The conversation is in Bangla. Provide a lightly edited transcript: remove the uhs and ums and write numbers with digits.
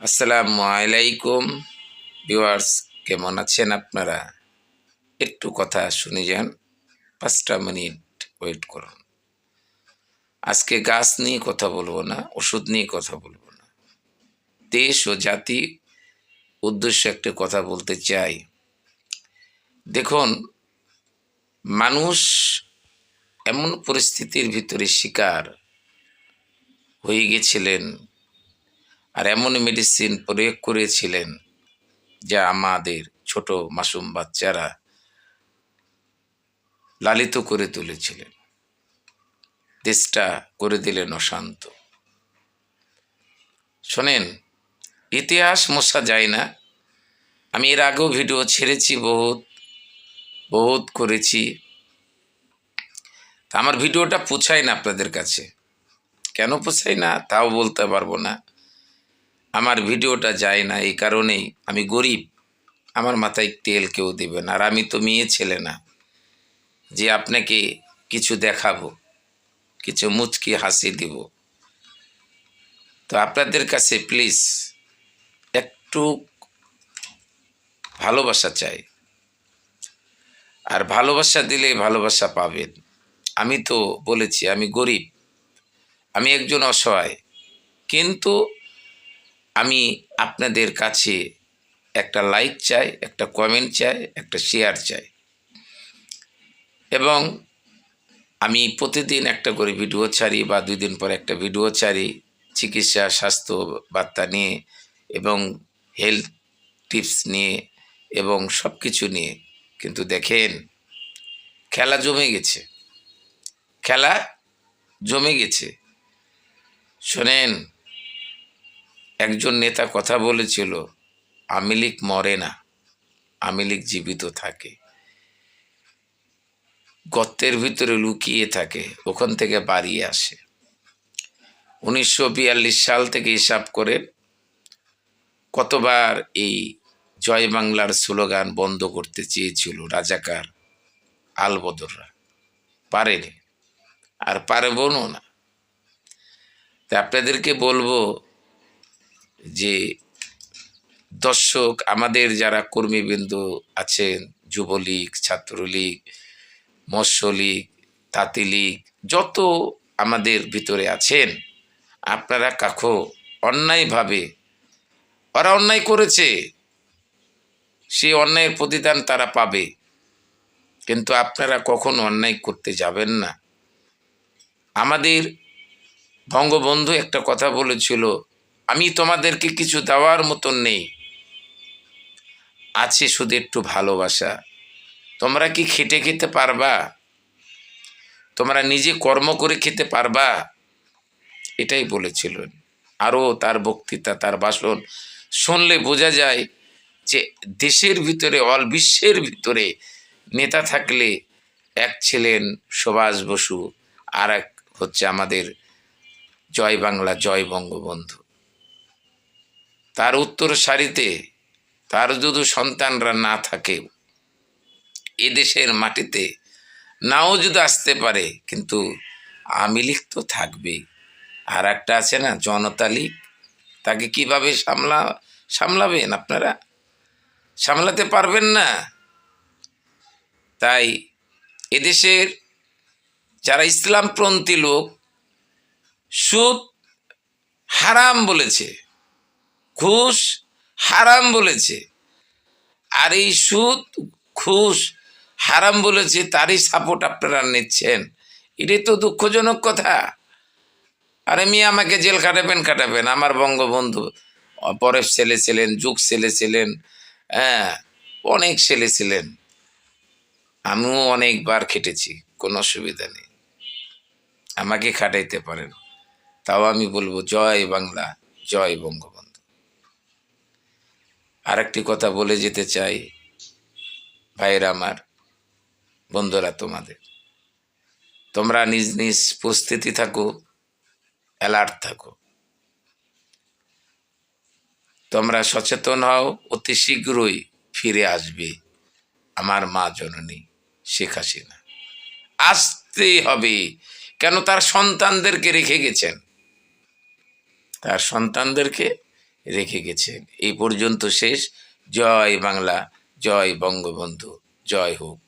আসসালামু আলাইকুম ভিউয়ার্স, কেমন আছেন আপনারা? একটু কথা শুনে যান, ৫টা মিনিট ওয়েট করুন। আজকে গাছ নিয়ে কথা বলবো না, ওষুধ নিয়ে কথা বলবো না, দেশ ও জাতি উদ্দেশ্যে একটা কথা বলতে চাই। দেখুন, মানুষ এমন পরিস্থিতির ভিতরে শিকার হয়ে গেছিলেন আর এমন মেডিসিন প্রয়োগ করেছিলেন যা আমাদের ছোট মাসুম বাচ্চারা লালিত করে তুলেছিলেন, দেশটা করে দিলেন অশান্ত। শোনেন, ইতিহাস মোছা যায় না। আমি এর আগেও ভিডিও ছেড়েছি, বহুত বহুত করেছি। তা আমার ভিডিওটা পৌঁছায় না আপনাদের কাছে। কেন পৌঁছায় না তাও বলতে পারবো না। আমার ভিডিওটা যায় না এই কারণেই, আমি গরিব, আমার মাথায় তেল কেউ দেবে না। আর আমি তো মেয়ে ছেলে না যে আপনাকে কিছু দেখাবো, কিছু মুচকি হাসি দিব। তো আপনাদের কাছে প্লিজ একটু ভালোবাসা চাই, আর ভালোবাসা দিলে ভালোবাসা পাবেন। আমি তো বলেছি আমি গরিব, আমি একজন অসহায়, কিন্তু আমি আপনাদের কাছে একটা লাইক চাই, একটা কমেন্ট চাই, একটা শেয়ার চাই। এবং আমি প্রতিদিন একটা করে ভিডিও ছাড়ি বা 2 দিন পর একটা ভিডিও ছাড়ি, চিকিৎসা স্বাস্থ্য বার্তা নিয়ে এবং হেলথ টিপস নিয়ে এবং সব কিছু নিয়ে। কিন্তু দেখেন, খেলা জমে গেছে, খেলা জমে গেছে। শোনেন, একজন নেতা কথা বলেছিল, আওয়ামী লীগ মরে না, আওয়ামী লীগ জীবিত থাকে, গর্তের ভিতরে লুকিয়ে থাকে, ওখান থেকে বাড়িয়ে আসে। 1942 সাল থেকে হিসাব করে কতবার এই জয় বাংলার স্লোগান বন্ধ করতে চেয়েছিল রাজাকার আলবদররা, পারেনি, আর পারবও না। তা আপনাদেরকে বলবো যে দর্শক, আমাদের যারা কর্মীবৃন্দ আছেন, যুবলীগ, ছাত্রলীগ, মৎস্যলীগ, তাঁতিলীগ, যত আমাদের ভিতরে আছেন, আপনারা কাকো অন্যায়ভাবে, ওরা অন্যায় করেছে, সেই অন্যায়ের প্রতিদান তারা পাবে, কিন্তু আপনারা কখনো অন্যায় করতে যাবেন না। আমাদের বঙ্গবন্ধু একটা কথা বলেছিল, আমি তোমাদেরকে কিছু দেওয়ার মতন নেই, আছে শুধু একটু ভালোবাসা। তোমরা কি খেটে খেতে পারবা? তোমরা নিজে কর্ম করে খেতে পারবা? এটাই বলেছিলেন। আরও তার বক্তৃতা, তার ভাষণ শুনলে বোঝা যায় যে দেশের ভিতরে, অল বিশ্বের ভিতরে নেতা থাকলে এক ছিলেন সুভাষ বসু, আর এক হচ্ছে আমাদের জয় বাংলা, জয় বঙ্গবন্ধু। তার উত্তর সারিতে তার যদি সন্তানরা না থাকে, এদেশের মাটিতে নাও যদি আসতে পারে, কিন্তু আওয়ামী লীগ তো থাকবেই। আর একটা আছে না, জনতা লীগ, তাকে কিভাবে সামলাবেন আপনারা? সামলাতে পারবেন না। তাই এদেশের যারা ইসলামপন্থী লোক সুদ হারাম বলেছে, ঘুষ হারাম বলেছে, আর এই সুদ ঘুষ হারাম বলেছে, তারই সাপোর্ট আপনারা নিচ্ছেন। এটাই তো দুঃখজনক কথা। আরে মিয়া, আমাকে জেল কাটাবেন। আমার বঙ্গবন্ধু পরের ছেলে ছিলেন, যুগ ছেলে ছিলেন, হ্যাঁ, অনেক ছেলে ছিলেন, আমিও অনেকবার খেটেছি, কোনো অসুবিধা নেই, আমাকে খাটাইতে পারেন। তাও আমি বলবো জয় বাংলা, জয় বঙ্গবন্ধু। আরেকটি কথা বলে যেতে চাই, ভাইয়েরা আমার, বন্ধুরা, তোমরা নিজ নিজ প্রস্তুতি থাকো, অ্যালার্ট থাকো, তোমরা সচেতন হও। অতি শীঘ্রই ফিরে আসবে আমার মা জননী শেখ হাসিনা। আসতেই হবে, কেন তার সন্তানদেরকে রেখে গেছেন, তার সন্তানদেরকে রেখে গেছেন। এই পর্যন্ত শেষ। জয় বাংলা, জয় বঙ্গবন্ধু, জয় হোক।